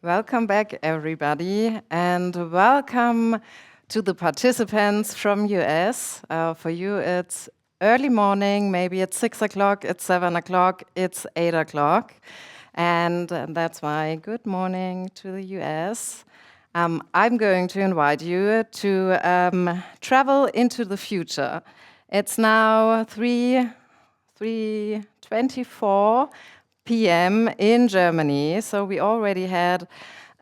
Welcome back, everybody, and welcome to the participants from US. For you, it's early morning, maybe it's 6 o'clock, it's 7 o'clock, it's 8 o'clock. And that's why good morning to the US. I'm going to invite you to travel into the future. It's now 3:24 p.m. in Germany, so we already had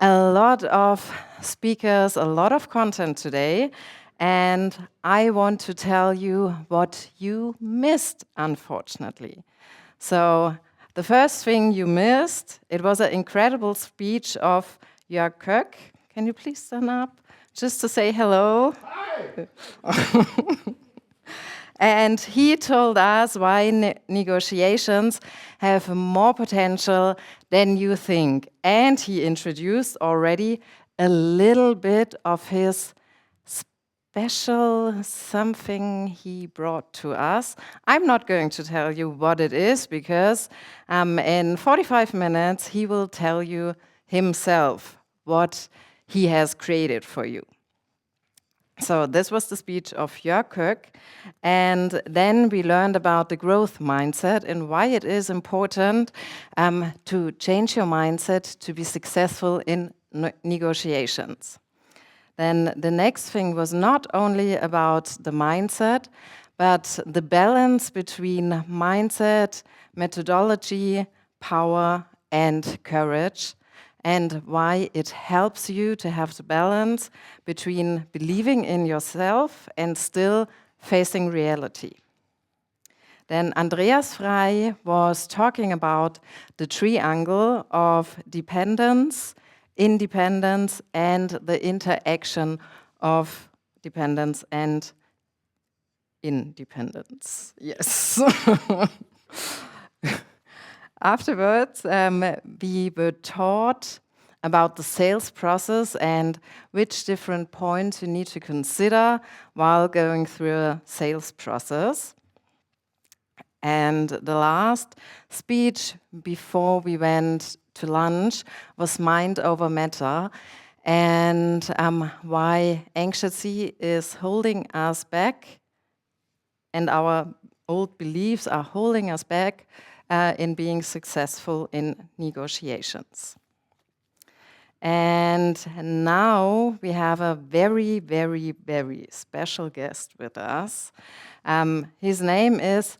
a lot of speakers, a lot of content today, and I want to tell you what you missed, unfortunately. So the first thing you missed, it was an incredible speech of Jörg Köck. Can you please stand up just to say hello? Hi. And he told us why negotiations have more potential than you think. And he introduced already a little bit of his special something he brought to us. I'm not going to tell you what it is because in 45 minutes he will tell you himself what he has created for you. So this was the speech of Jörg Köck, and then we learned about the growth mindset and why it is important to change your mindset to be successful in negotiations. Then the next thing was not only about the mindset, but the balance between mindset, methodology, power, and courage, and why it helps you to have the balance between believing in yourself and still facing reality. Then Andreas Frey was talking about the triangle of dependence, independence, and the interaction of dependence and independence. Yes. Afterwards, we were taught about the sales process and which different points you need to consider while going through a sales process. And the last speech before we went to lunch was mind over matter and why anxiety is holding us back and our old beliefs are holding us back in being successful in negotiations. And now we have a very, very, very special guest with us. His name is,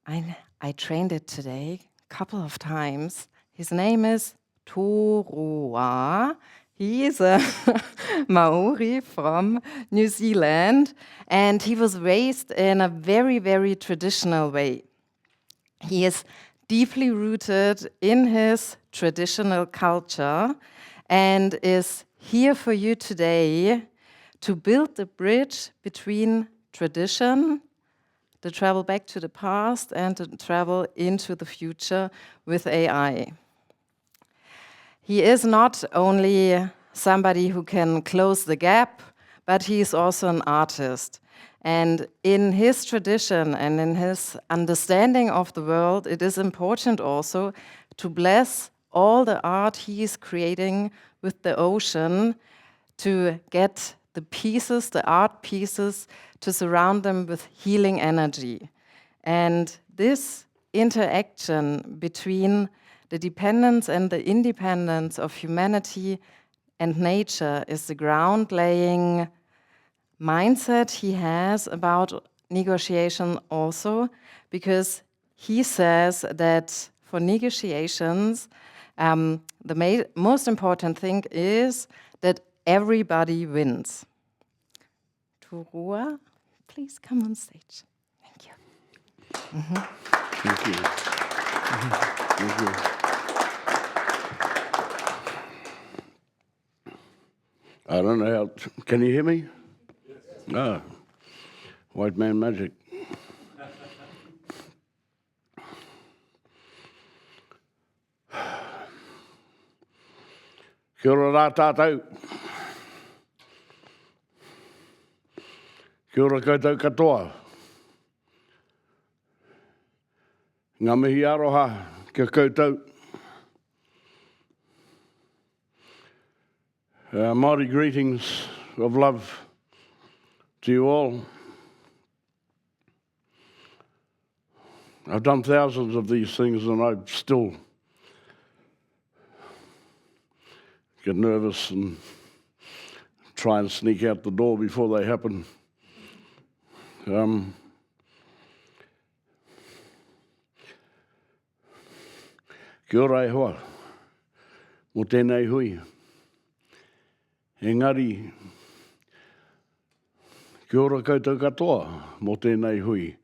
I trained it today a couple of times. His name is Toroa. He is a Maori from New Zealand, and he was raised in a very, very traditional way. He is deeply rooted in his traditional culture and is here for you today to build the bridge between tradition, the travel back to the past, and the travel into the future with AI. He is not only somebody who can close the gap, but he is also an artist. And in his tradition and in his understanding of the world, it is important also to bless all the art he is creating with the ocean to get the pieces, the art pieces, to surround them with healing energy. And this interaction between the dependence and the independence of humanity and nature is the ground-laying mindset he has about negotiation also, because he says that for negotiations, the most important thing is that everybody wins. Toroa, please come on stage. Thank you. Mm-hmm. Thank you. Mm-hmm. Thank you. I don't know how. Can you hear me? Ah, white man magic. Kia ora rā tātou. Kia ora koutou katoa. Ngā mihi aroha kia koutou. Maori greetings of love to you all. I've done thousands of these things and I still get nervous and try and sneak out the door before they happen. Kia ora e hoa, mo tēnei hui. Engari, kia ora koutou katoa, mo tēnei hui.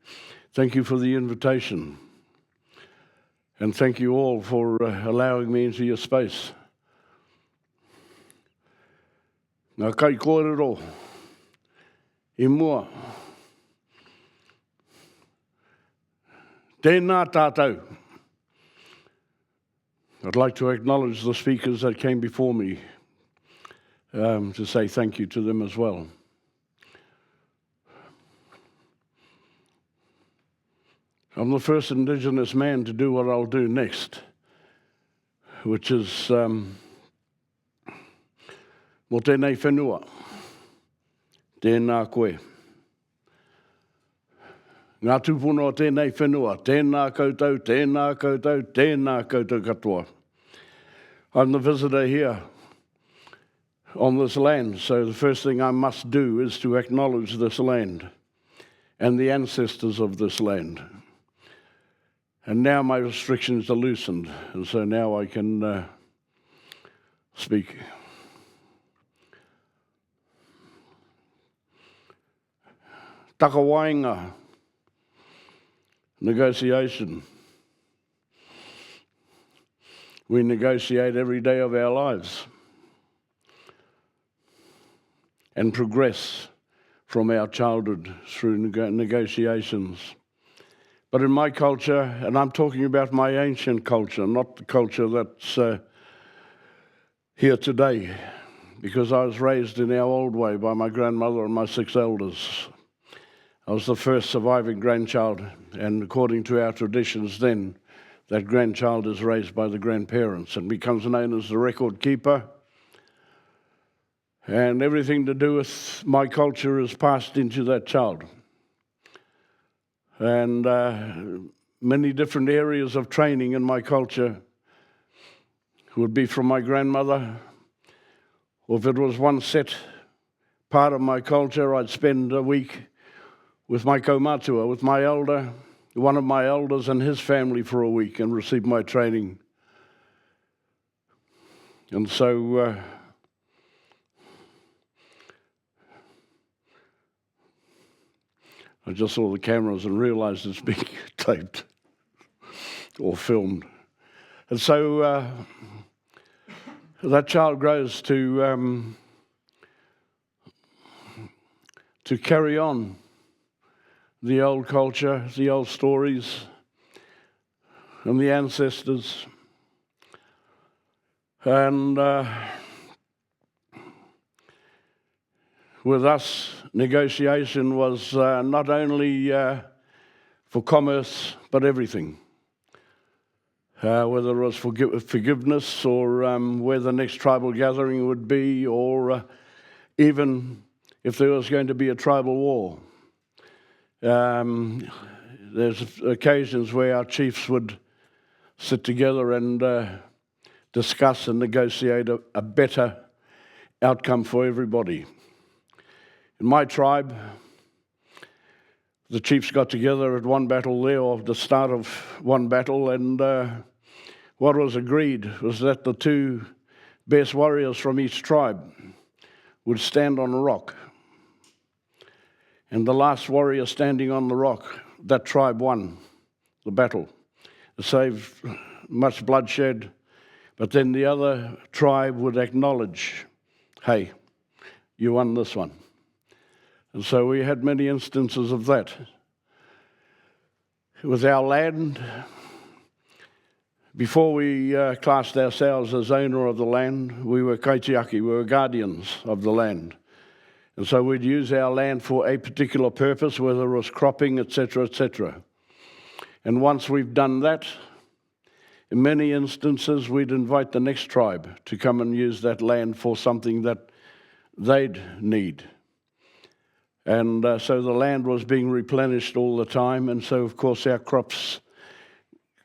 Thank you for the invitation. And thank you all for allowing me into your space. Ngā kai kōrero, I mua. Tēnā tātou. I'd like to acknowledge the speakers that came before me, to say thank you to them as well. I'm the first Indigenous man to do what I'll do next, which is mo tēnei whenua, tēnā koe. Ngā tūpuna o tēnei whenua, tēnā koutou, tēnā koutou, tēnā koutou katoa. I'm the visitor here on this land, so the first thing I must do is to acknowledge this land and the ancestors of this land. And now my restrictions are loosened, and so now I can speak. Takawainga, negotiation. We negotiate every day of our lives and progress from our childhood through negotiations. But in my culture, and I'm talking about my ancient culture, not the culture that's here today, because I was raised in our old way by my grandmother and my 6 elders. I was the first surviving grandchild, and according to our traditions then, that grandchild is raised by the grandparents and becomes known as the record keeper. And everything to do with my culture is passed into that child. And many different areas of training in my culture would be from my grandmother, or if it was one set part of my culture, I'd spend a week with my kaumatua, with my elder, one of my elders and his family for a week and receive my training. And so I just saw the cameras and realized it's being taped or filmed. And so that child grows to carry on the old culture, the old stories, and the ancestors. And with us, negotiation was not only for commerce, but everything. Whether it was forgiveness or where the next tribal gathering would be, or even if there was going to be a tribal war. There's occasions where our chiefs would sit together and discuss and negotiate a better outcome for everybody. In my tribe, the chiefs got together at one battle there, or the start of one battle, and what was agreed was that the 2 best warriors from each tribe would stand on a rock. And the last warrior standing on the rock, that tribe won the battle. It saved much bloodshed, but then the other tribe would acknowledge, hey, you won this one. And so we had many instances of that. With our land, before we classed ourselves as owner of the land, we were kaitiaki, we were guardians of the land. And so we'd use our land for a particular purpose, whether it was cropping, etc., etc. And once we've done that, in many instances, we'd invite the next tribe to come and use that land for something that they'd need. And so the land was being replenished all the time, and so, of course, our crops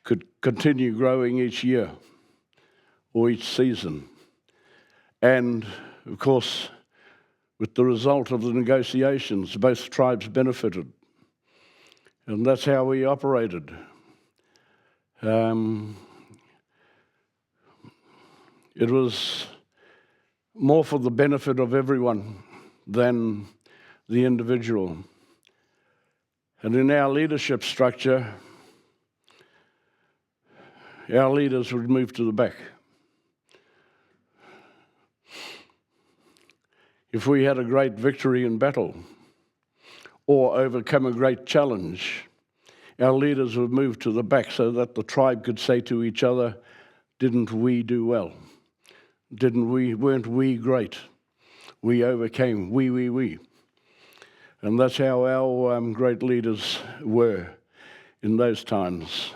could continue growing each year or each season. And, of course, with the result of the negotiations, both tribes benefited. And that's how we operated. It was more for the benefit of everyone than the individual. And in our leadership structure, our leaders would move to the back. If we had a great victory in battle or overcome a great challenge, our leaders would move to the back so that the tribe could say to each other, didn't we do well? Weren't we great? We overcame, we. And that's how our great leaders were in those times,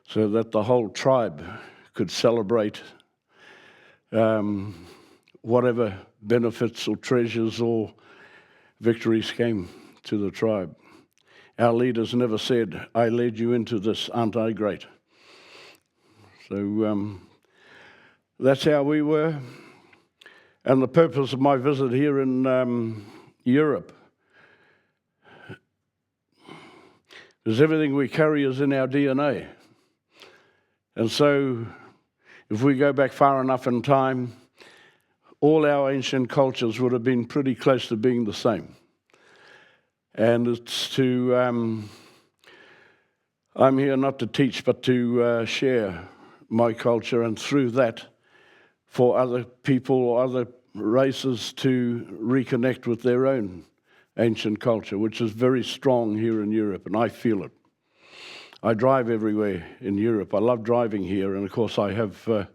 so that the whole tribe could celebrate whatever benefits or treasures or victories came to the tribe. Our leaders never said, I led you into this, aren't I great? So that's how we were. And the purpose of my visit here in Europe is everything we carry is in our DNA. And so if we go back far enough in time, all our ancient cultures would have been pretty close to being the same. And it's to, I'm here not to teach, but to share my culture, and through that, for other people or other races to reconnect with their own ancient culture, which is very strong here in Europe, and I feel it. I drive everywhere in Europe. I love driving here, and of course I have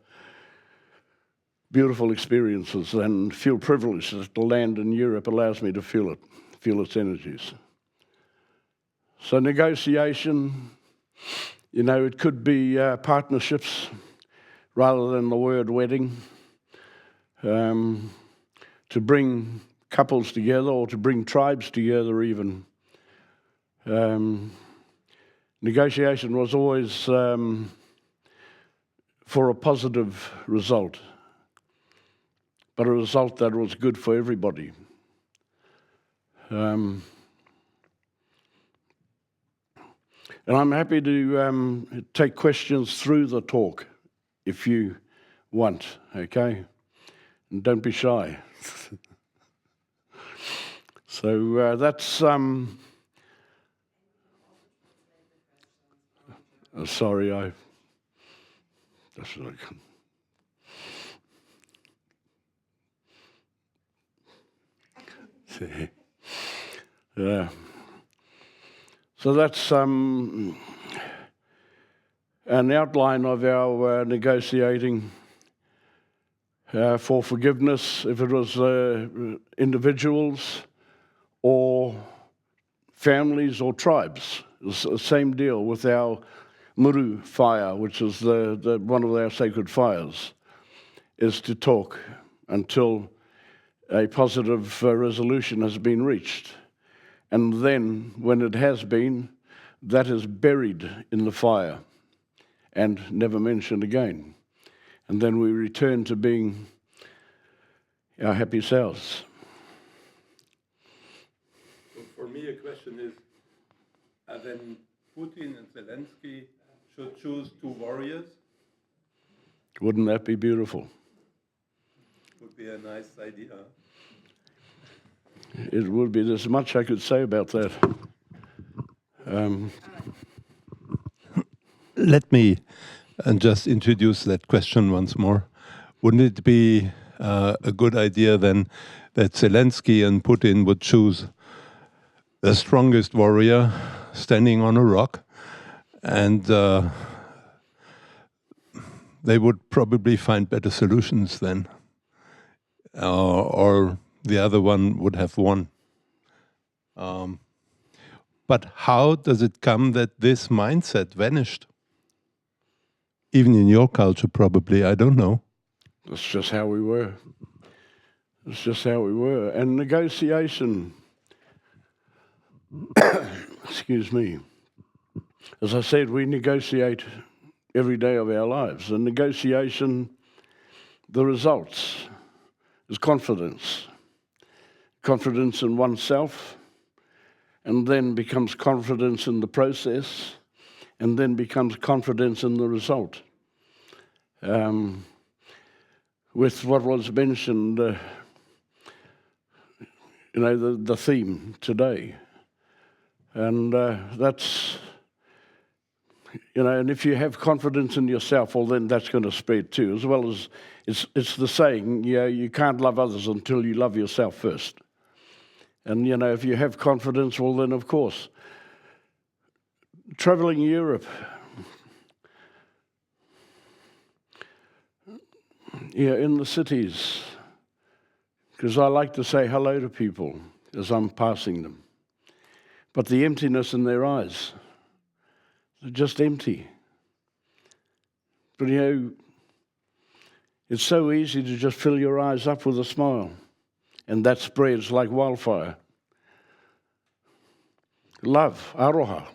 beautiful experiences and feel privileged that the land in Europe allows me to feel it, feel its energies. So negotiation, you know, it could be partnerships rather than the word wedding, to bring couples together or to bring tribes together even. Negotiation was always for a positive result, but a result that was good for everybody. And I'm happy to take questions through the talk if you want, okay? And don't be shy. So that's... sorry, that's what I can... Yeah. So that's an outline of our negotiating for forgiveness, if it was individuals or families or tribes. It's the same deal with our muru fire, which is the one of our sacred fires, is to talk until a positive resolution has been reached. And then, when it has been, that is buried in the fire and never mentioned again. And then we return to being our happy selves. For me, a question is, when Putin and Zelensky should choose two warriors? Wouldn't that be beautiful? Would be a nice idea. It would be. There's much I could say about that. Let me just introduce that question once more. Wouldn't it be a good idea then that Zelensky and Putin would choose the strongest warrior standing on a rock, and they would probably find better solutions then, or the other one would have won. But how does it come that this mindset vanished? even in your culture, probably. I don't know. That's just how we were. It's just how we were. And negotiation, excuse me, as I said, we negotiate every day of our lives. And negotiation, the results is confidence. Confidence in oneself, and then becomes confidence in the process, and then becomes confidence in the result. With what was mentioned, the theme today. And that's, and if you have confidence in yourself, well, then that's going to spread too, as well as it's the saying, you can't love others until you love yourself first. And, if you have confidence, well, then, of course, traveling Europe, in the cities, because I like to say hello to people as I'm passing them. But the emptiness in their eyes, they're just empty. But, it's so easy to just fill your eyes up with a smile. And that spreads like wildfire. Love, aroha,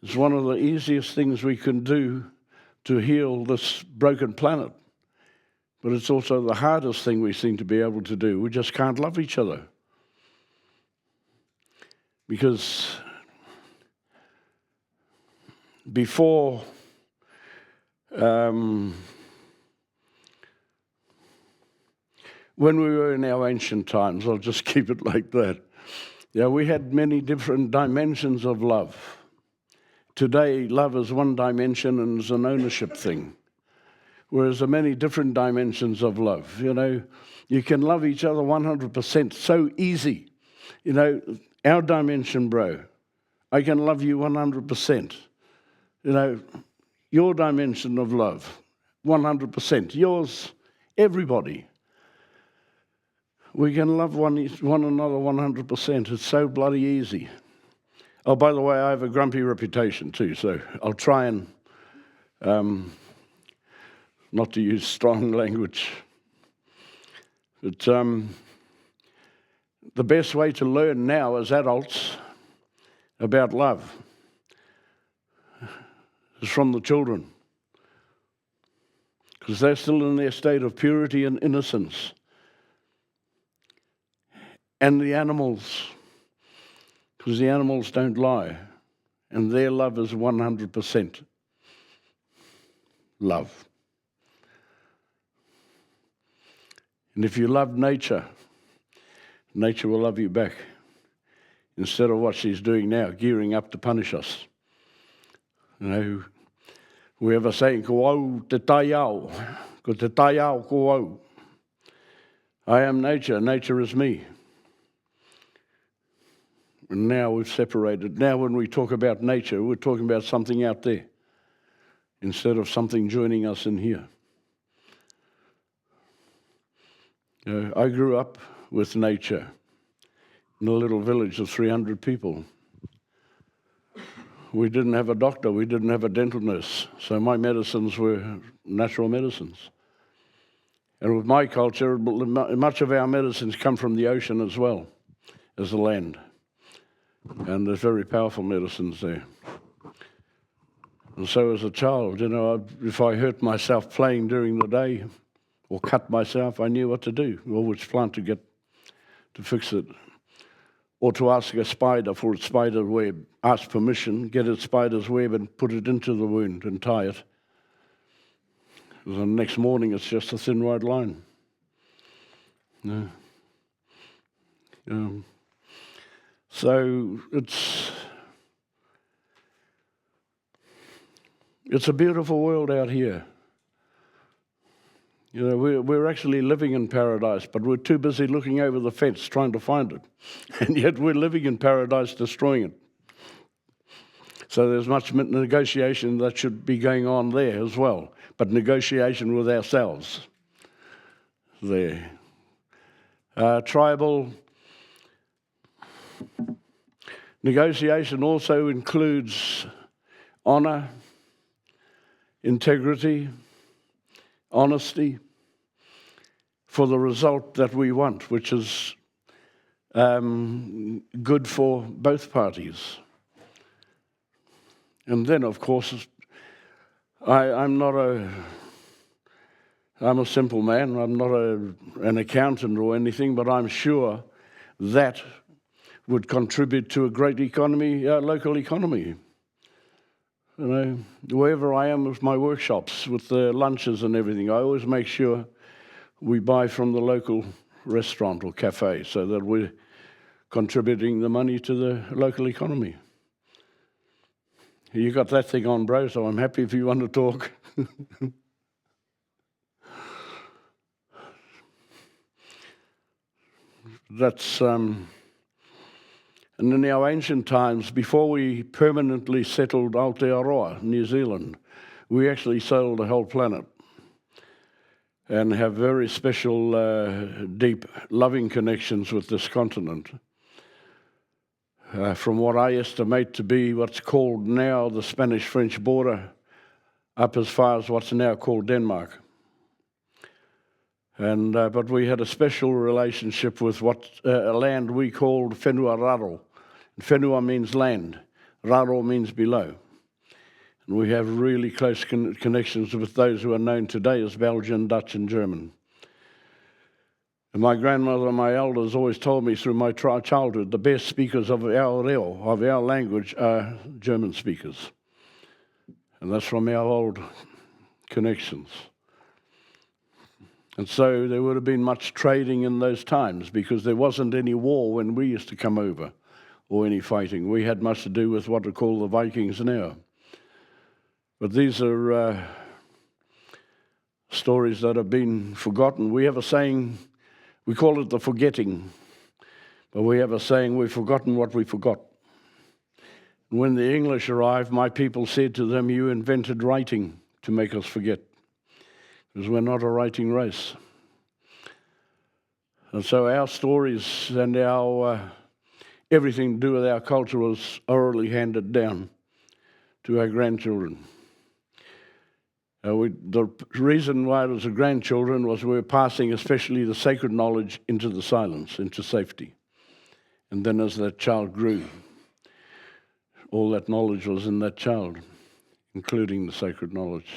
is one of the easiest things we can do to heal this broken planet. But it's also the hardest thing we seem to be able to do. We just can't love each other. Because before when we were in our ancient times, I'll just keep it like that, we had many different dimensions of love. Today, love is one dimension and is an ownership thing, whereas there are many different dimensions of love. You can love each other 100%, so easy. Our dimension, bro, I can love you 100%. Your dimension of love, 100%. Yours, everybody. We can love one another 100%. It's so bloody easy. Oh, by the way, I have a grumpy reputation too, so I'll try and not to use strong language. But the best way to learn now as adults about love is from the children, because they're still in their state of purity and innocence. And the animals, because the animals don't lie, and their love is 100% love. And if you love nature, nature will love you back, instead of what she's doing now, gearing up to punish us. We have a saying, ko au te tai au, ko te tai au ko au. I am nature, nature is me. And now we've separated. Now when we talk about nature, we're talking about something out there, instead of something joining us in here. I grew up with nature in a little village of 300 people. We didn't have a doctor, we didn't have a dental nurse, so my medicines were natural medicines. And with my culture, much of our medicines come from the ocean as well as the land. And there's very powerful medicines there. And so as a child, if I hurt myself playing during the day or cut myself, I knew what to do, or which plant to get to fix it. Or to ask a spider for its spider web, ask permission, get its spider's web and put it into the wound and tie it. And the next morning it's just a thin white line. So it's a beautiful world out here. We're actually living in paradise, but we're too busy looking over the fence trying to find it. And yet we're living in paradise, destroying it. So there's much negotiation that should be going on there as well, but negotiation with ourselves there. Tribal negotiation also includes honor. integrity, honesty, for the result that we want, which is good for both parties. And then, of course, I'm a simple man. I'm not an accountant or anything, but I'm sure that would contribute to a great economy, local economy. You know, wherever I am with my workshops, with the lunches and everything, I always make sure we buy from the local restaurant or cafe so that we're contributing the money to the local economy. You got that thing on, bro, so I'm happy if you want to talk. That's, and in our ancient times, before we permanently settled Aotearoa, New Zealand, we actually sailed the whole planet and have very special, deep, loving connections with this continent. From what I estimate to be what's called now the Spanish-French border, up as far as what's now called Denmark. And but we had a special relationship with what a land we called Whenua Raro. Whenua means land, Raro means below. And we have really close connections with those who are known today as Belgian, Dutch and German. And my grandmother and my elders always told me through my childhood, the best speakers of our reo, of our language, are German speakers. And that's from our old connections. And so there would have been much trading in those times because there wasn't any war when we used to come over or any fighting. We had much to do with what are called the Vikings now. But these are stories that have been forgotten. We have a saying, we call it the forgetting, but we have a saying, we've forgotten what we forgot. And when the English arrived, my people said to them, you invented writing to make us forget, because we're not a writing race. And so our stories and our everything to do with our culture was orally handed down to our grandchildren. The reason why it was the grandchildren was we were passing especially the sacred knowledge into the silence, into safety. And then as that child grew, all that knowledge was in that child, including the sacred knowledge.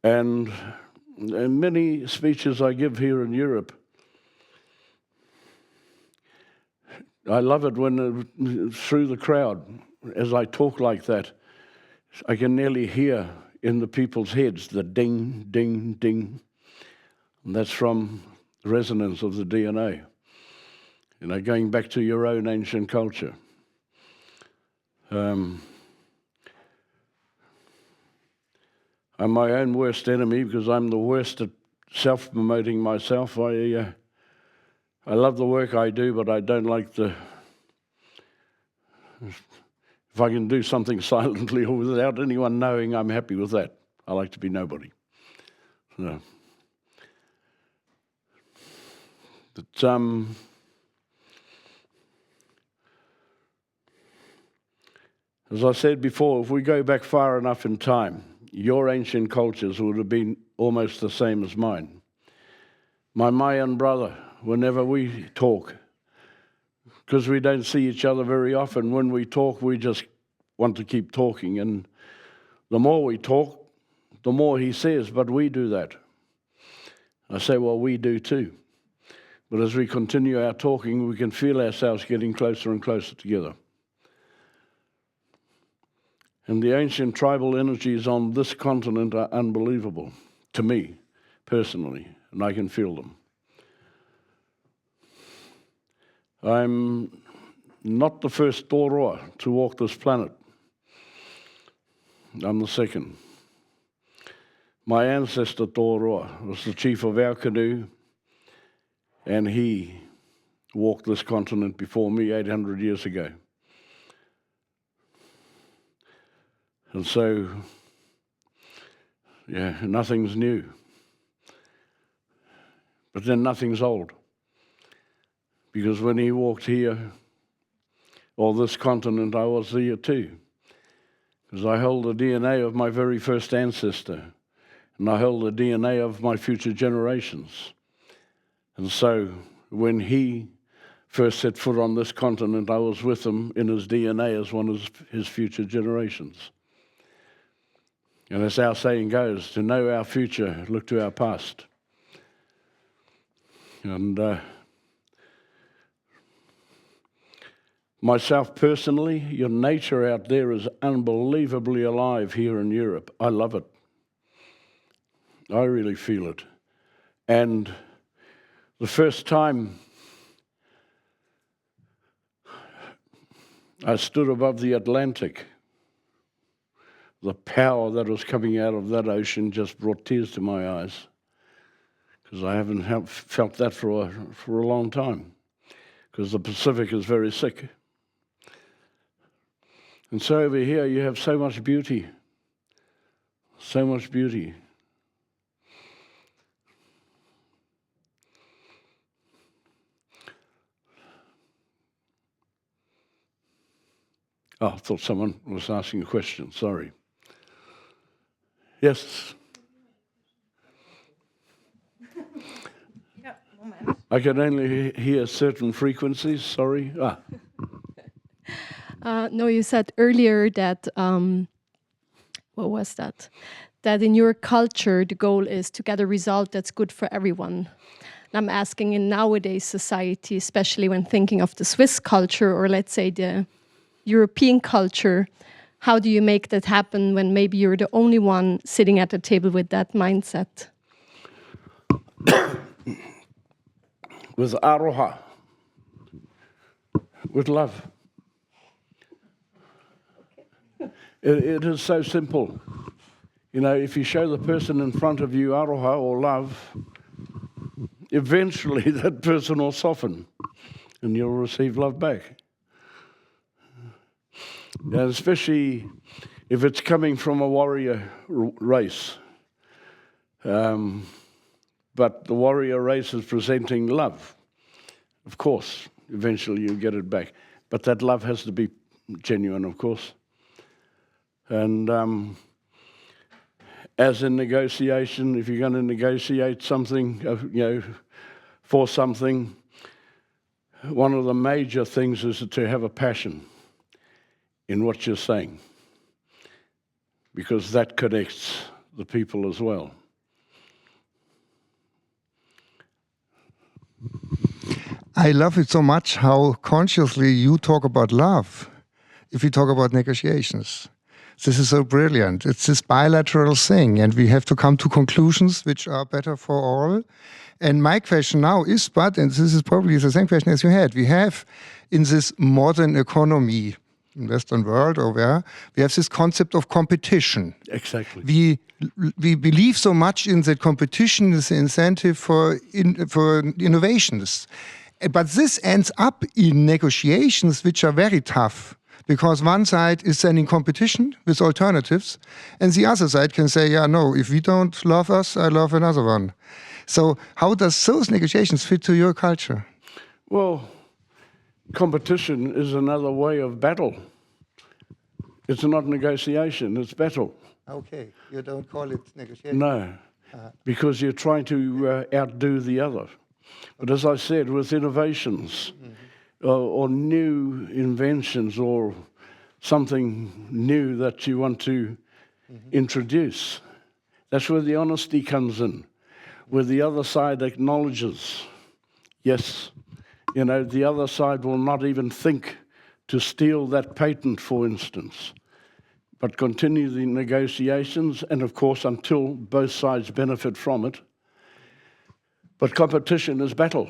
And in many speeches I give here in Europe, I love it when through the crowd, as I talk like that, I can nearly hear in the people's heads the ding, ding, ding. And that's from the resonance of the DNA. You know, going back to your own ancient culture. I'm my own worst enemy because I'm the worst at self-promoting myself. I love the work I do, but I don't like the... If I can do something silently or without anyone knowing, I'm happy with that. I like to be nobody. So, but, as I said before, if we go back far enough in time, your ancient cultures would have been almost the same as mine. My Mayan brother, whenever we talk, because we don't see each other very often, when we talk, we just want to keep talking. And the more we talk, the more he says, but we do that. I say, well, we do too. But as we continue our talking, we can feel ourselves getting closer and closer together. And the ancient tribal energies on this continent are unbelievable, to me, personally, and I can feel them. I'm not the first Toroa to walk this planet. I'm the second. My ancestor Toroa was the chief of our canoe, and he walked this continent before me 800 years ago. And so, yeah, nothing's new. But then nothing's old. Because when he walked here, or this continent, I was here too. because I hold the DNA of my very first ancestor, and I hold the DNA of my future generations. And so when he first set foot on this continent, I was with him in his DNA as one of his future generations. And as our saying goes, to know our future, look to our past. And myself personally, your nature out there is unbelievably alive here in Europe. I love it. I really feel it. And the first time I stood above the Atlantic, the power that was coming out of that ocean just brought tears to my eyes, because I haven't felt that for a long time, because the Pacific is very sick. And so over here you have so much beauty, so much beauty. Oh, I thought someone was asking a question, sorry. Yes? Yeah, moment. I can only hear certain frequencies, sorry. No, you said earlier that, what was that? That in your culture, the goal is to get a result that's good for everyone. And I'm asking in nowadays society, especially when thinking of the Swiss culture, or let's say the European culture, how do you make that happen when maybe you're the only one sitting at the table with that mindset? With aroha, with love. It is so simple. You know, if you show the person in front of you aroha or love, eventually that person will soften and you'll receive love back. And especially if it's coming from a warrior race. But the warrior race is presenting love. Of course, eventually you get it back. But that love has to be genuine, of course. And as in negotiation, if you're going to negotiate something, for something, one of the major things is to have a passion in what you're saying, because that connects the people as well. I love it so much how consciously you talk about love if you talk about negotiations. This is so brilliant. It's this bilateral thing, and we have to come to conclusions which are better for all. And my question now is, and this is probably the same question as you had, we have in this modern economy, in Western world or where, we have this concept of competition. Exactly. We believe so much in that competition is the incentive for innovations. But this ends up in negotiations which are very tough, because one side is then in competition with alternatives, and the other side can say, yeah, no, if we don't love us, I love another one. So how does those negotiations fit to your culture? Well, competition is another way of battle. It's not negotiation, it's battle. Okay, you don't call it negotiation? No, because you're trying to outdo the other. But as I said, with innovations or new inventions or something new that you want to introduce, that's where the honesty comes in, where the other side acknowledges, yes, the other side will not even think to steal that patent, for instance, but continue the negotiations, and of course, until both sides benefit from it. But competition is battle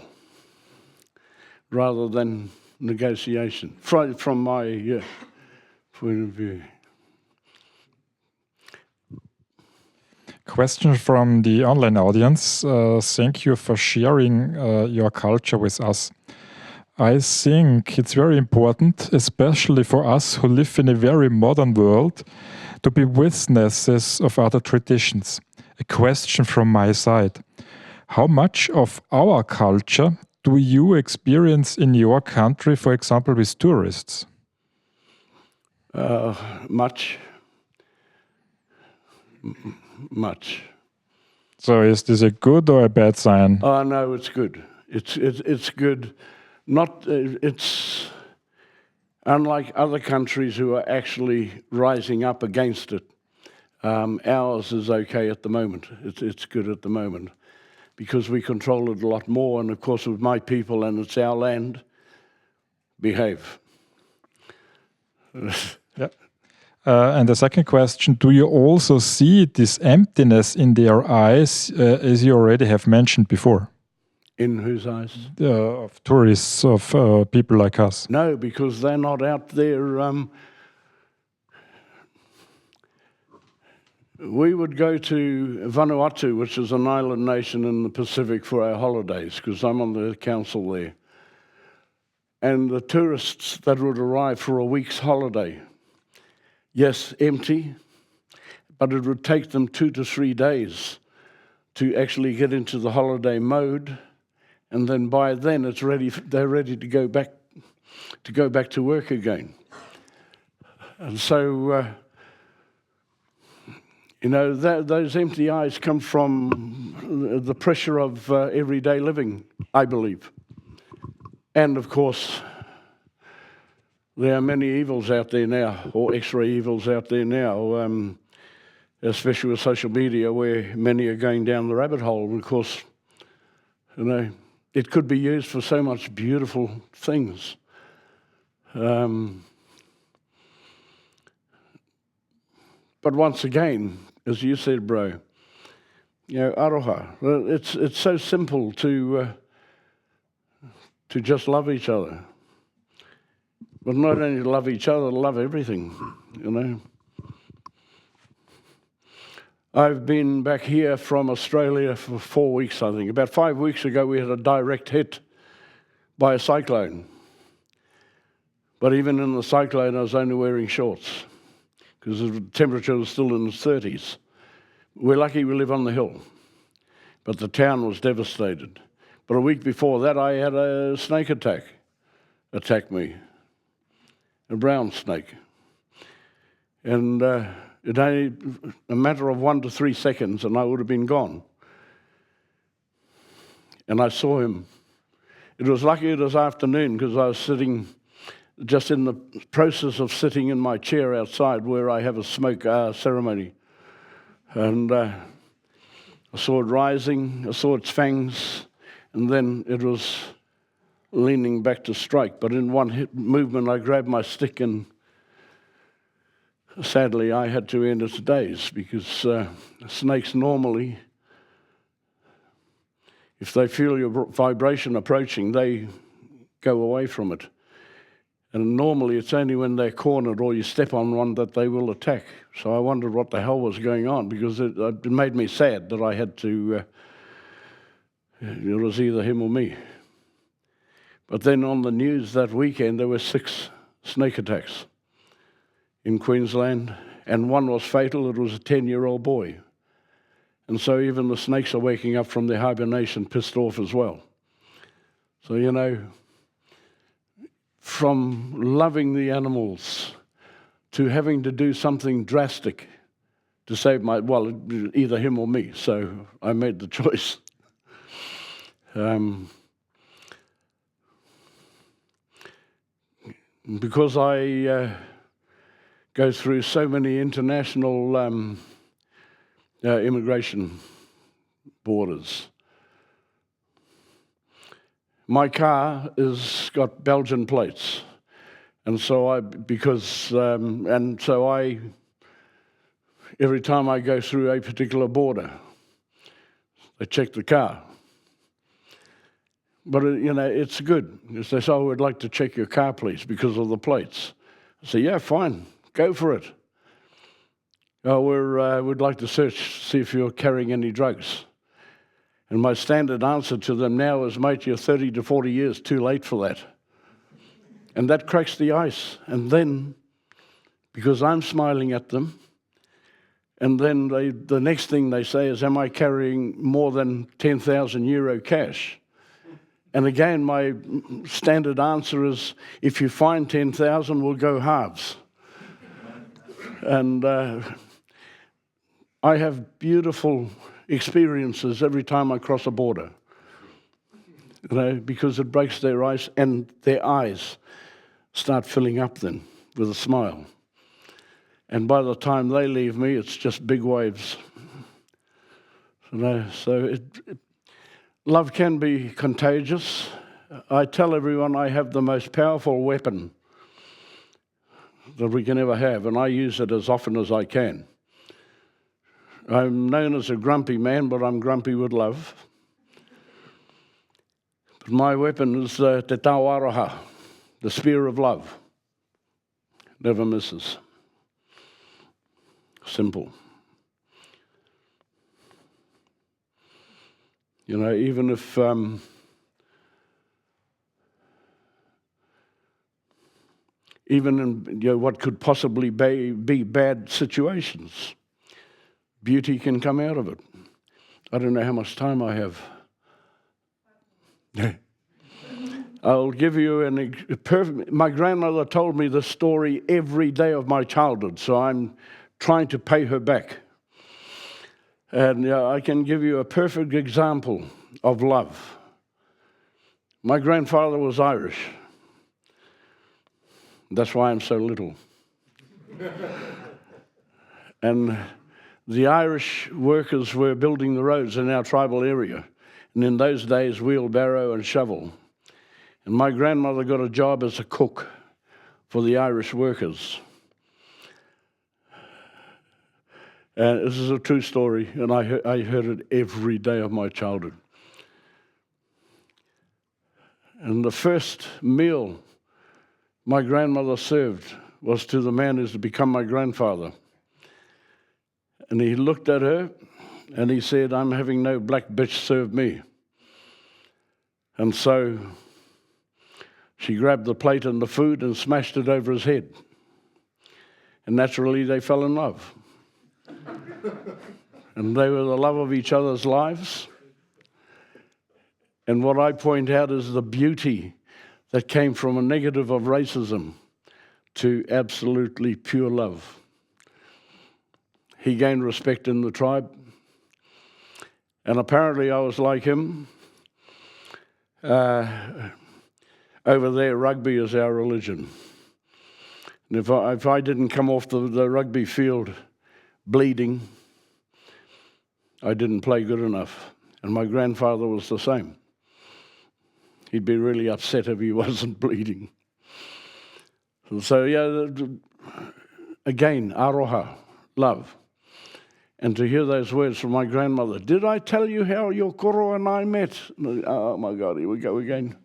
rather than negotiation, from my point of view. Question from the online audience. Thank you for sharing your culture with us. I think it's very important, especially for us who live in a very modern world, to be witnesses of other traditions. A question from my side. How much of our culture do you experience in your country, for example, with tourists? Much. much. So is this a good or a bad sign? Oh no, it's good. It's good. Not it's unlike other countries who are actually rising up against it. Ours is okay at the moment. It's good at the moment because we control it a lot more. And of course, with my people and it's our land, behave. Yeah. And the second question, do you also see this emptiness in their eyes, as you already have mentioned before? In whose eyes? Of tourists, of people like us. No, because they're not out there. We would go to Vanuatu, which is an island nation in the Pacific, for our holidays, because I'm on the council there. And the tourists that would arrive for a week's holiday, yes, empty, but it would take them 2 to 3 days to actually get into the holiday mode, and then by then it's ready. They're ready to go back to work again. And so, those empty eyes come from the pressure of everyday living, I believe. And of course, there are many evils out there now, or extra evils out there now, especially with social media, where many are going down the rabbit hole. And of course, it could be used for so much beautiful things. But once again, as you said, bro, aroha. It's so simple to just love each other. But not only love each other, love everything, I've been back here from Australia for 4 weeks, I think. About 5 weeks ago, we had a direct hit by a cyclone. But even in the cyclone, I was only wearing shorts because the temperature was still in the 30s. We're lucky we live on the hill, but the town was devastated. But a week before that, I had a snake attack me, a brown snake. And it only a matter of 1 to 3 seconds, and I would have been gone. And I saw him. It was lucky it was afternoon because I was sitting just in the process of sitting in my chair outside where I have a smoke ceremony. And I saw it rising, I saw its fangs, and then it was leaning back to strike. But in one movement, I grabbed my stick, and sadly, I had to end its days because snakes normally, if they feel your vibration approaching, they go away from it. And normally it's only when they're cornered or you step on one that they will attack. So I wondered what the hell was going on because it made me sad that I had to, it was either him or me. But then on the news that weekend, there were 6 snake attacks in Queensland, and one was fatal. It was a 10-year-old boy. And so even the snakes are waking up from their hibernation pissed off as well. So, from loving the animals to having to do something drastic to save either him or me. So I made the choice. Because I go through so many international immigration borders. My car has got Belgian plates, and so every time I go through a particular border, they check the car. But it's good. They say, "Oh, we'd like to check your car, please, because of the plates." I say, "Yeah, fine, go for it." "Oh, we'd like to see if you're carrying any drugs." And my standard answer to them now is, "Mate, you're 30 to 40 years too late for that." And that cracks the ice. And then, because I'm smiling at them, and then the next thing they say is, "Am I carrying more than 10,000 euro cash?" And again, my standard answer is, "If you find 10,000, we'll go halves." And I have beautiful experiences every time I cross a border, because it breaks their ice, and their eyes start filling up then with a smile. And by the time they leave me, it's just big waves. So love can be contagious. I tell everyone I have the most powerful weapon that we can ever have, and I use it as often as I can. I'm known as a grumpy man, but I'm grumpy with love. But my weapon is Te Tauaraha, the spear of love. Never misses. Simple. Even if even in what could possibly be bad situations, beauty can come out of it. I don't know how much time I have. I'll give you my grandmother told me this story every day of my childhood, so I'm trying to pay her back. And I can give you a perfect example of love. My grandfather was Irish. That's why I'm so little. And the Irish workers were building the roads in our tribal area. And in those days, wheelbarrow and shovel. And my grandmother got a job as a cook for the Irish workers. And this is a true story, and I heard it every day of my childhood. And the first meal my grandmother served was to the man who's to become my grandfather. And he looked at her, and he said, "I'm having no black bitch serve me." And so she grabbed the plate and the food and smashed it over his head. And naturally, they fell in love. And they were the love of each other's lives. And what I point out is the beauty that came from a negative of racism to absolutely pure love. He gained respect in the tribe. And apparently I was like him. Over there, rugby is our religion. And if I didn't come off the rugby field bleeding, I didn't play good enough. And my grandfather was the same. He'd be really upset if he wasn't bleeding. And so, again, aroha, love. And to hear those words from my grandmother, "Did I tell you how your koro and I met?" Oh my God, here we go again.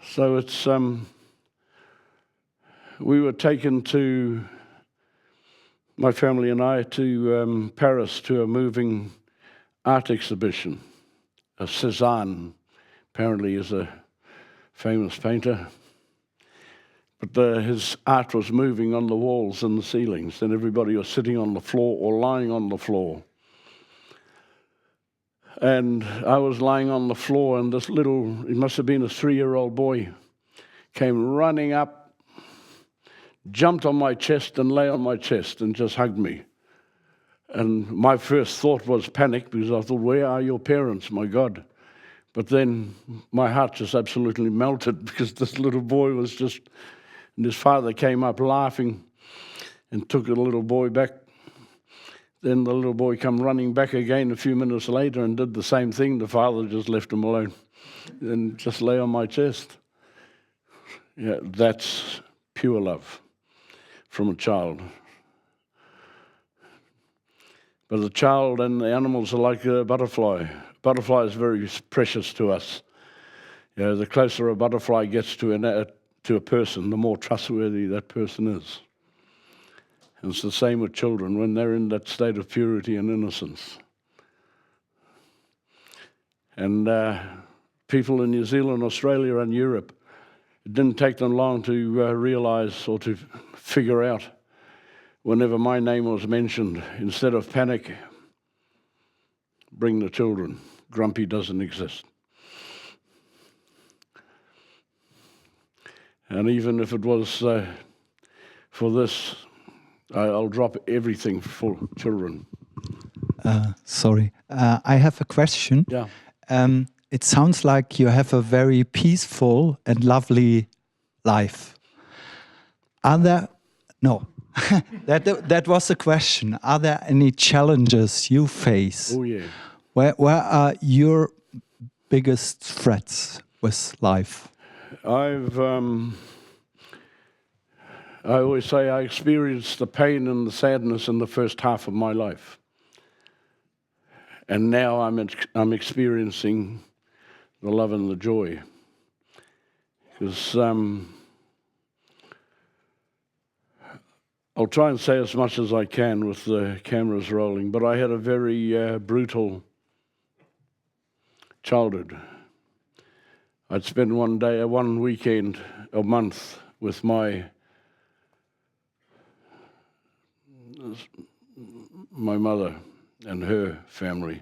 So it's, we were taken to, my family and I, to Paris to a moving art exhibition. Cézanne apparently is a famous painter. But his art was moving on the walls and the ceilings, and everybody was sitting on the floor or lying on the floor. And I was lying on the floor, and this little, it must have been a 3-year-old boy, came running up, jumped on my chest and lay on my chest and just hugged me. And my first thought was panic, because I thought, where are your parents, my God? But then my heart just absolutely melted, because this little boy was just, and his father came up laughing and took the little boy back. Then the little boy come running back again a few minutes later and did the same thing. The father just left him alone and just lay on my chest. Yeah, that's pure love from a child. But the child and the animals are like a butterfly. Butterfly is very precious to us. The closer a butterfly gets to a person, the more trustworthy that person is. And it's the same with children when they're in that state of purity and innocence. And people in New Zealand, Australia, and Europe, it didn't take them long to realize or to figure out, whenever my name was mentioned, instead of panic, bring the children. Grumpy doesn't exist. And even if it was for this I'll drop everything for children. Sorry, I have a question. Yeah. It sounds like you have a very peaceful and lovely life. Are there... No, that was the question. Are there any challenges you face? Oh, yeah. Where are your biggest threats with life? I always say I experienced the pain and the sadness in the first half of my life. And now I'm experiencing the love and the joy. Because I'll try and say as much as I can with the cameras rolling, but I had a very brutal childhood. I'd spend one weekend a month with my mother and her family,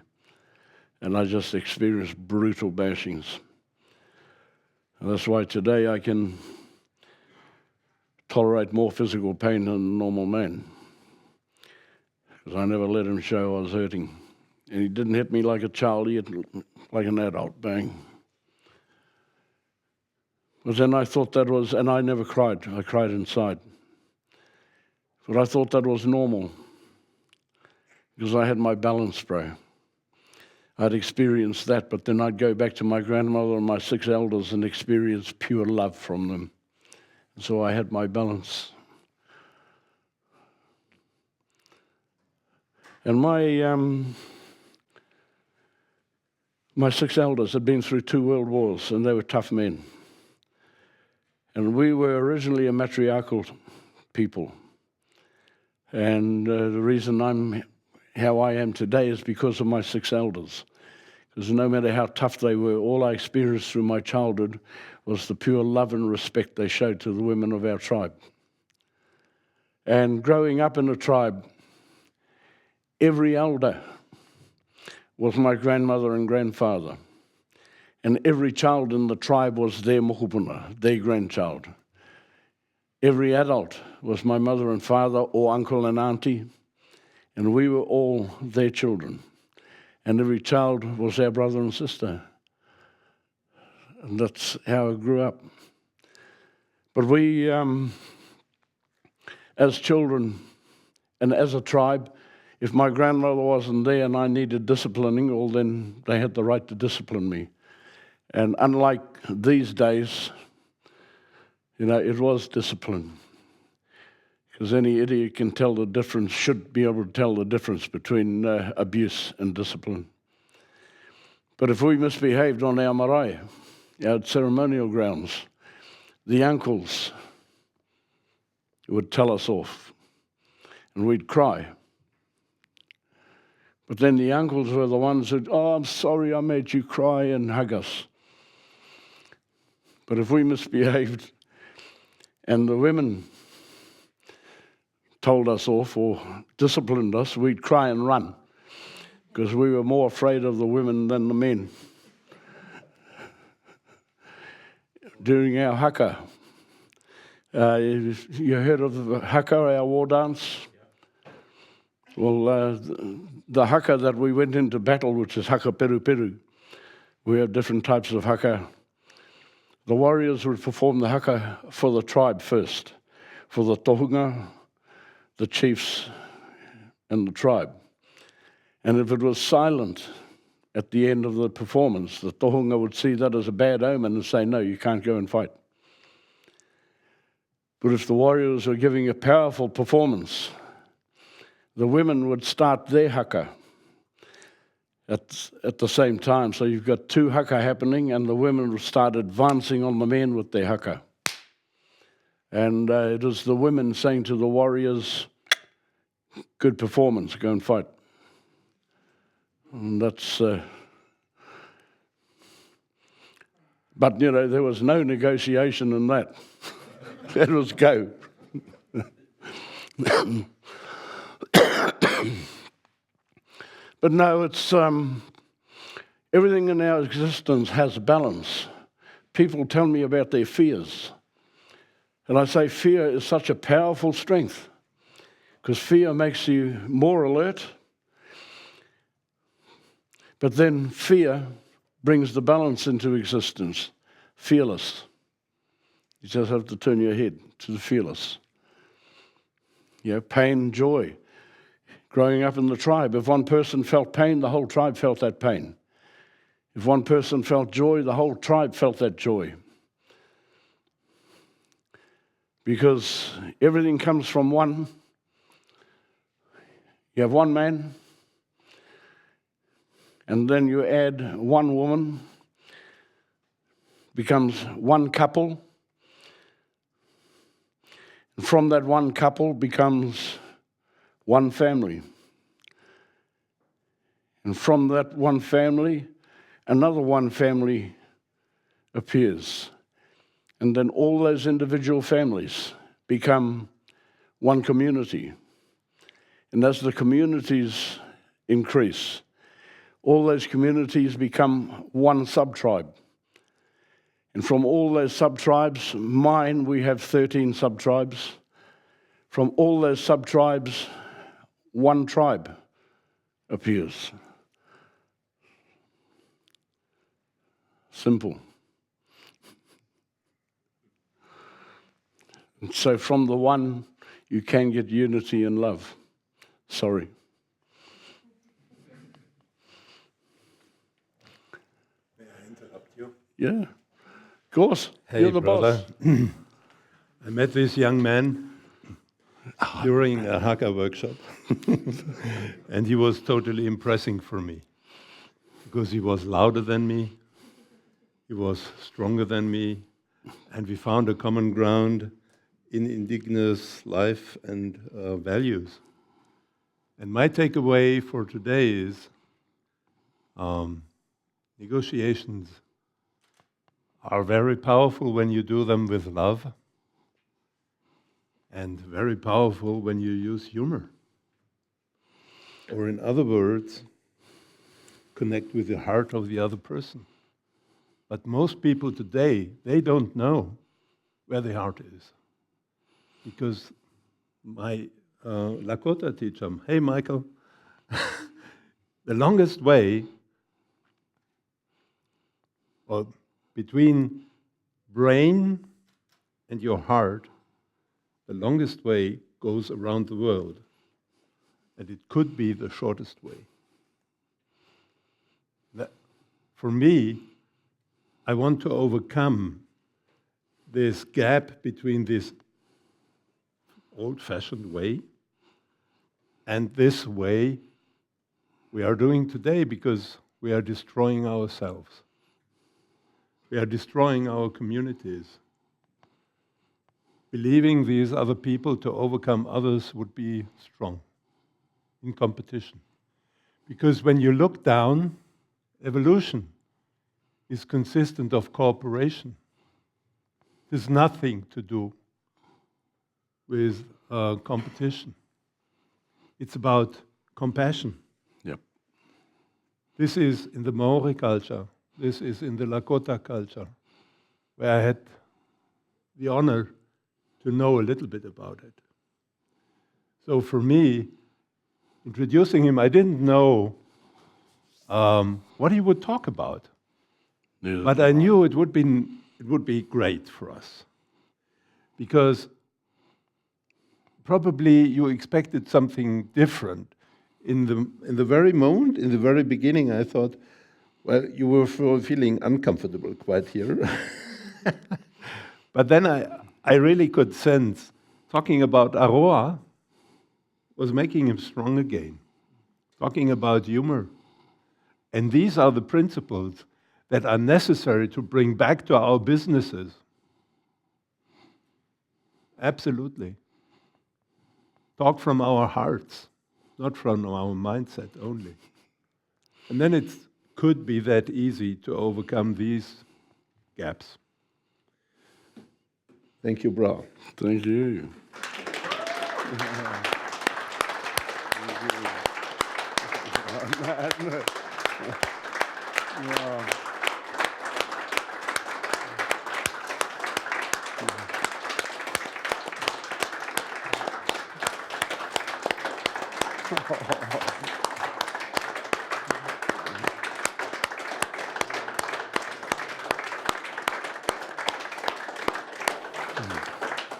and I just experienced brutal bashings. And that's why today I can tolerate more physical pain than a normal man, because I never let him show I was hurting. And he didn't hit me like a child, he hit me like an adult, bang. But then I thought that was, and I never cried, I cried inside. But I thought that was normal, because I had my balance spray. I'd experienced that, but then I'd go back to my grandmother and my 6 elders and experience pure love from them. And so I had my balance. And my 6 elders had been through 2 world wars, and they were tough men. And we were originally a matriarchal people. And the reason I'm how I am today is because of my 6 elders. Because no matter how tough they were, all I experienced through my childhood was the pure love and respect they showed to the women of our tribe. And growing up in a tribe, every elder was my grandmother and grandfather. And every child in the tribe was their mokupuna, their grandchild. Every adult was my mother and father or uncle and auntie, and we were all their children. And every child was our brother and sister. And that's how I grew up. But we, as children and as a tribe, if my grandmother wasn't there and I needed disciplining, well, then they had the right to discipline me. And unlike these days, it was discipline. Because any idiot can tell the difference, should be able to tell the difference between abuse and discipline. But if we misbehaved on our marae, our ceremonial grounds, the uncles would tell us off, and we'd cry. But then the uncles were the ones who'd, "Oh, I'm sorry I made you cry," and hug us. But if we misbehaved and the women told us off or disciplined us, we'd cry and run, because we were more afraid of the women than the men. During our haka, you heard of the haka, our war dance? Well, the haka that we went into battle, which is haka peru peru, we have different types of haka. The warriors would perform the haka for the tribe first, for the tohunga, the chiefs, and the tribe. And if it was silent at the end of the performance, the tohunga would see that as a bad omen and say, "No, you can't go and fight." But if the warriors were giving a powerful performance, the women would start their haka at the same time. So you've got 2 haka happening, and the women would start advancing on the men with their haka. And it was the women saying to the warriors, "Good performance, go and fight." And that's... But, there was no negotiation in that. That was go. But no, it's... everything in our existence has balance. People tell me about their fears. And I say fear is such a powerful strength, because fear makes you more alert. But then fear brings the balance into existence. Fearless. You just have to turn your head to the fearless. Pain, joy. Growing up in the tribe, if one person felt pain, the whole tribe felt that pain. If one person felt joy, the whole tribe felt that joy. Because everything comes from one. You have one man, and then you add one woman, becomes one couple. And from that one couple becomes one family. And from that one family, another one family appears. And then all those individual families become one community. And as the communities increase, all those communities become one sub-tribe. And from all those sub-tribes, we have 13 sub-tribes. From all those sub-tribes, one tribe appears. Simple. And so from the one, you can get unity and love. Sorry. May I interrupt you? Yeah, of course. Hey, You're the brother. boss. I met this young man during a Haka workshop, and he was totally impressing for me because he was louder than me, he was stronger than me, and we found a common ground in indigenous life and values. And my takeaway for today is negotiations are very powerful when you do them with love, and very powerful when you use humor. Or in other words, connect with the heart of the other person. But most people today, they don't know where the heart is. Because my Lakota teacher, hey Michael, the longest way between brain and your heart, the longest way goes around the world, and it could be the shortest way. For me, I want to overcome this gap between this old-fashioned way and this way we are doing today, because we are destroying ourselves. We are destroying our communities. Believing these other people to overcome others would be strong in competition. Because when you look down, evolution is consistent of cooperation. There's nothing to do with competition. It's about compassion. Yep. This is in the Maori culture. This is in the Lakota culture, where I had the honor to know a little bit about it. So for me, introducing him, I didn't know what he would talk about. But I knew it would be great for us. Because probably you expected something different. In the very moment, in the very beginning, I thought, well, you were feeling uncomfortable quite here. But then I really could sense talking about Aroa was making him strong again. Talking about humor. And these are the principles that are necessary to bring back to our businesses. Absolutely. Talk from our hearts, not from our mindset only. And then it could be that easy to overcome these gaps. Thank you, bro. Thank you.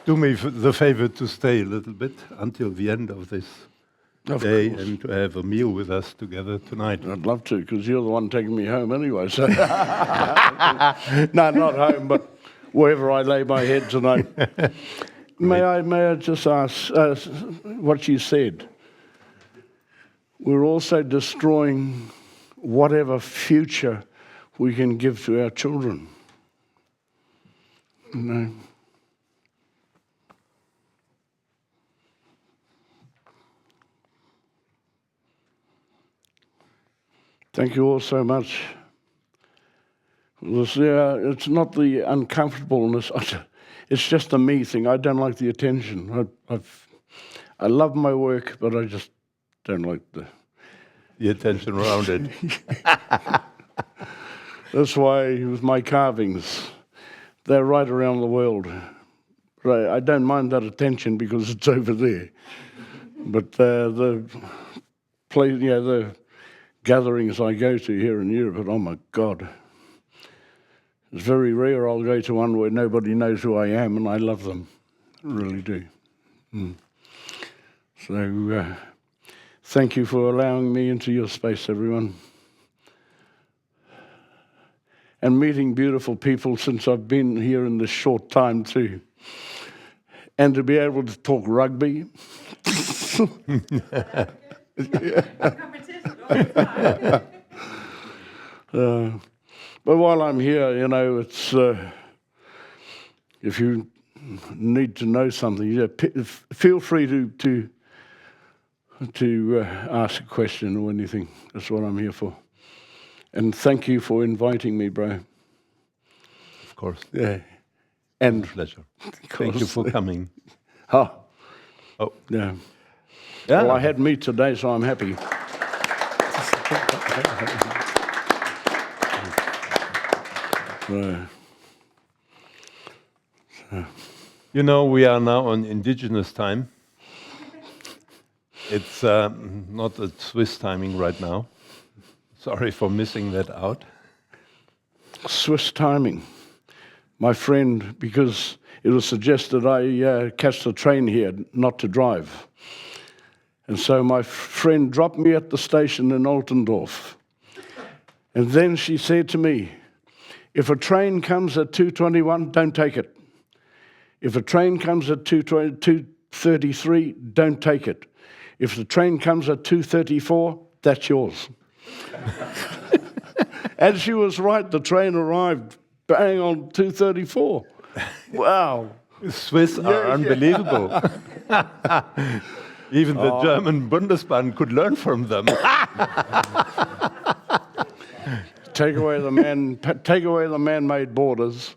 do me the favor to stay a little bit until the end of this day and to have a meal with us together tonight. I'd love to, because you're the one taking me home anyway. So no, not home, but wherever I lay my head tonight. May I just ask what you said? We're also destroying whatever future we can give to our children. You know? Thank you all so much. It's not the uncomfortableness. It's just a me thing. I don't like the attention. I love my work, but I just don't like the attention around it. That's why with my carvings, they're right around the world. But I don't mind that attention because it's over there. But the gatherings I go to here in Europe, oh my God. It's very rare I'll go to one where nobody knows who I am, and I love them. I really do. So thank you for allowing me into your space, everyone. And meeting beautiful people since I've been here in this short time too. And to be able to talk rugby. But while I'm here, you know, it's if you need to know something, feel free to ask a question or anything. That's what I'm here for. And thank you for inviting me, bro. Of course. Yeah. And pleasure. Thank you for coming. Oh. Yeah. Well, I had meat today, so I'm happy. You know, we are now on indigenous time. It's not a Swiss timing right now. Sorry for missing that out. Swiss timing. My friend, because it was suggested I catch the train here, not to drive. And so my friend dropped me at the station in Altendorf. And then she said to me, if a train comes at 2:21, don't take it. If a train comes at 2:33, don't take it. If the train comes at 2:34, that's yours. And she was right, the train arrived bang on 2:34. Wow. Swiss are unbelievable. Even the German Bundesbahn could learn from them. Take away the man-made borders,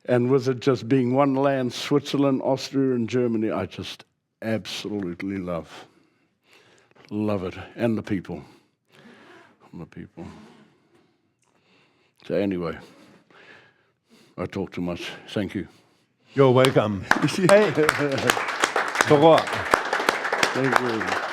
and with it just being one land, Switzerland, Austria, and Germany, I just absolutely love it, and the people. So anyway, I talk too much. Thank you. You're welcome. Hey, Toroa. Thank you.